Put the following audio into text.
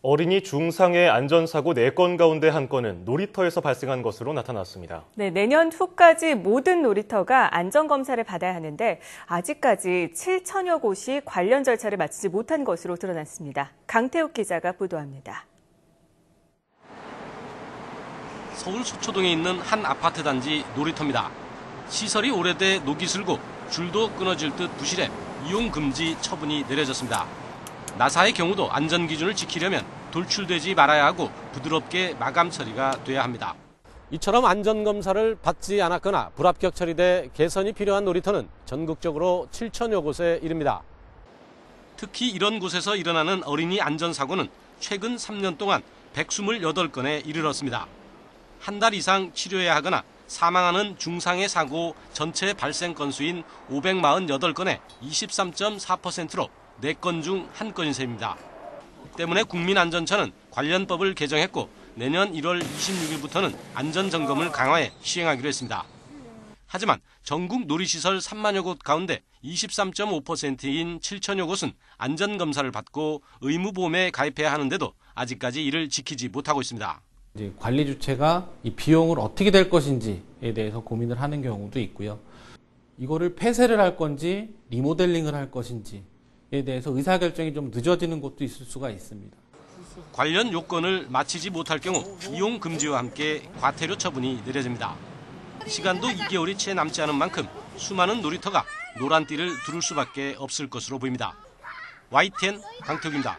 어린이 중상해 안전사고 4건 가운데 1건은 놀이터에서 발생한 것으로 나타났습니다. 네, 내년 후까지 모든 놀이터가 안전검사를 받아야 하는데 아직까지 7천여 곳이 관련 절차를 마치지 못한 것으로 드러났습니다. 강태욱 기자가 보도합니다. 서울 서초동에 있는 한 아파트 단지 놀이터입니다. 시설이 오래돼 녹이 슬고 줄도 끊어질 듯 부실해 이용 금지 처분이 내려졌습니다. 나사의 경우도 안전 기준을 지키려면 돌출되지 말아야 하고 부드럽게 마감 처리가 돼야 합니다. 이처럼 안전검사를 받지 않았거나 불합격 처리돼 개선이 필요한 놀이터는 전국적으로 7천여 곳에 이릅니다. 특히 이런 곳에서 일어나는 어린이 안전사고는 최근 3년 동안 128건에 이르렀습니다. 한 달 이상 치료해야 하거나 사망하는 중상해 사고 전체 발생 건수인 548건의 23.4%로 4건 중 1건인 셈입니다. 때문에 국민안전처는 관련법을 개정했고 내년 1월 26일부터는 안전점검을 강화해 시행하기로 했습니다. 하지만 전국 놀이시설 3만여 곳 가운데 23.5%인 7천여 곳은 안전검사를 받고 의무보험에 가입해야 하는데도 아직까지 이를 지키지 못하고 있습니다. 이제 관리 주체가 이 비용을 어떻게 될 것인지에 대해서 고민을 하는 경우도 있고요. 이거를 폐쇄를 할 건지 리모델링을 할 것인지에 대해서 의사결정이 좀 늦어지는 곳도 있을 수가 있습니다. 관련 요건을 마치지 못할 경우 이용 금지와 함께 과태료 처분이 내려집니다. 시간도 2개월이 채 남지 않은 만큼 수많은 놀이터가 노란띠를 두를 수밖에 없을 것으로 보입니다. YTN 강태욱입니다.